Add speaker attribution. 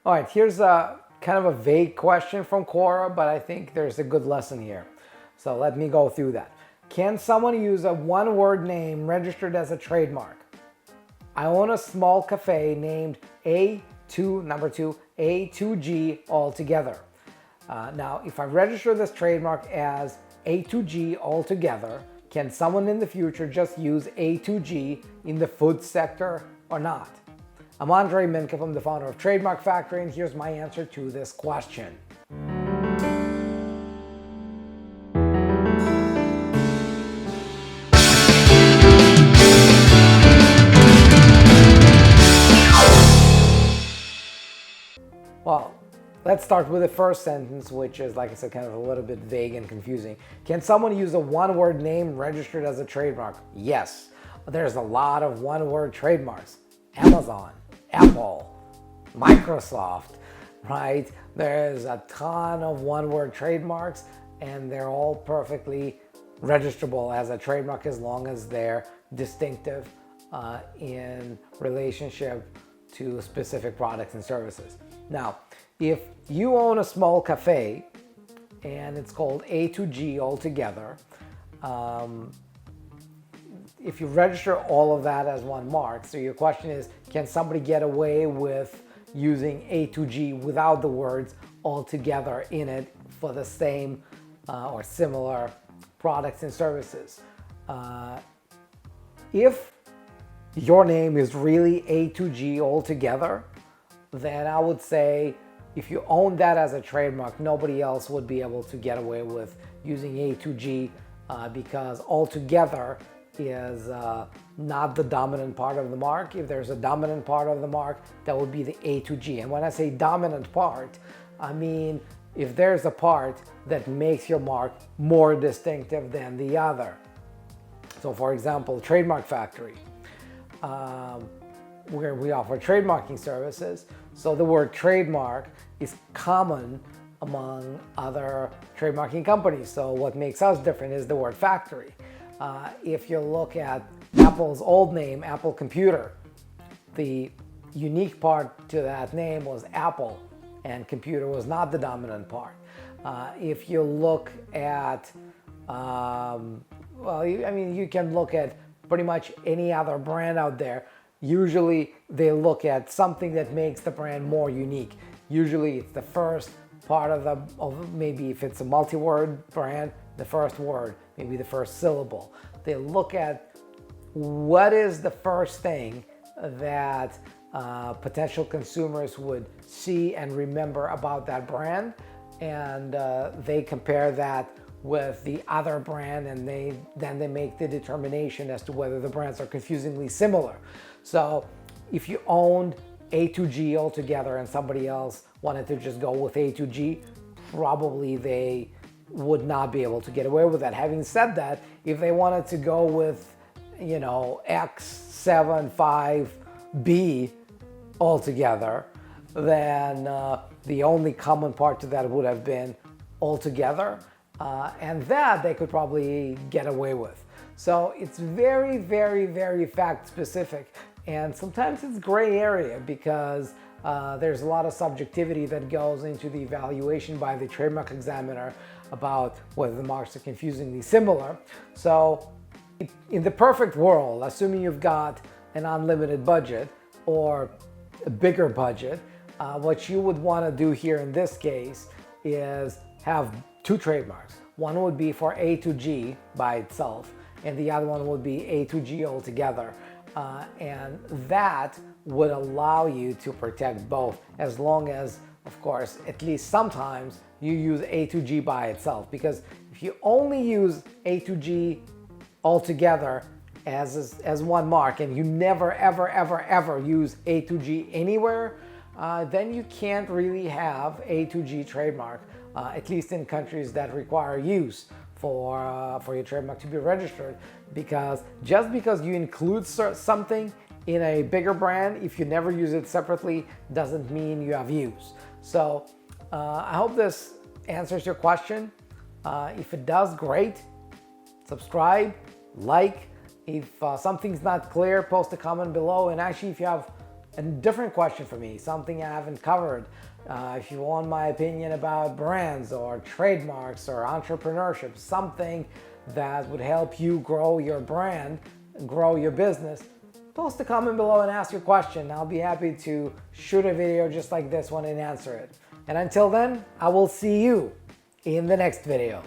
Speaker 1: All right, here's a kind of a vague question from Quora, but I think there's a good lesson here. So let me go through that. Can someone use a one-word name registered as a trademark? I own a small cafe named A2G Altogether. Now, if I register this trademark as A2G Altogether, can someone in the future just use A2G in the food sector or not? I'm Andrei Mincov, I'm the founder of Trademark Factory, and here's my answer to this question. Well, let's start with the first sentence, which is, like I said, kind of a little bit vague and confusing. Can someone use a one-word name registered as a trademark? Yes. There's a lot of one-word trademarks. Amazon, Apple, Microsoft, right? There's a ton of one-word trademarks, and they're all perfectly registrable as a trademark as long as they're distinctive in relationship to specific products and services. Now, if you own a small cafe and it's called A2G Altogether, if you register all of that as one mark, so your question is, can somebody get away with using A2G without the words altogether in it for the same or similar products and services? If your name is really A2G Altogether, then I would say if you own that as a trademark, nobody else would be able to get away with using A2G because altogether is not the dominant part of the mark. If there's a dominant part of the mark, that would be the A2G. And when I say dominant part, I mean if there's a part that makes your mark more distinctive than the other. So for example, Trademark Factory, where we offer trademarking services. So the word trademark is common among other trademarking companies. So what makes us different is the word factory. If you look at Apple's old name, Apple Computer, the unique part to that name was Apple, and computer was not the dominant part. If you look at, you can look at pretty much any other brand out there. Usually they look at something that makes the brand more unique. Usually it's the first part of maybe if it's a multi-word brand, the first word, maybe the first syllable. They look at what is the first thing that potential consumers would see and remember about that brand, and they compare that with the other brand, and then they make the determination as to whether the brands are confusingly similar. So if you owned A2G Altogether and somebody else wanted to just go with A2G, probably they would not be able to get away with that. Having said that, if they wanted to go with, X75B altogether, then the only common part to that would have been altogether, and that they could probably get away with. So it's very, very, very fact specific, and sometimes it's gray area because there's a lot of subjectivity that goes into the evaluation by the trademark examiner about whether the marks are confusingly similar. So in the perfect world, assuming you've got an unlimited budget or a bigger budget, what you would want to do here in this case is have two trademarks. One would be for A2G by itself, and the other one would be A2G Altogether. And that would allow you to protect both, as long as, of course, at least sometimes you use A2G by itself. Because if you only use A2G altogether as one mark, and you never, ever, ever, ever use A2G anywhere, then you can't really have A2G trademark, at least in countries that require use for your trademark to be registered. Because just because you include something in a bigger brand, if you never use it separately, doesn't mean you have use. So I hope this answers your question. If it does, great. Subscribe, like. If something's not clear, post a comment below. And actually, if you have a different question for me, something I haven't covered. If you want my opinion about brands or trademarks or entrepreneurship, something that would help you grow your brand, grow your business, post a comment below and ask your question. I'll be happy to shoot a video just like this one and answer it. And until then, I will see you in the next video.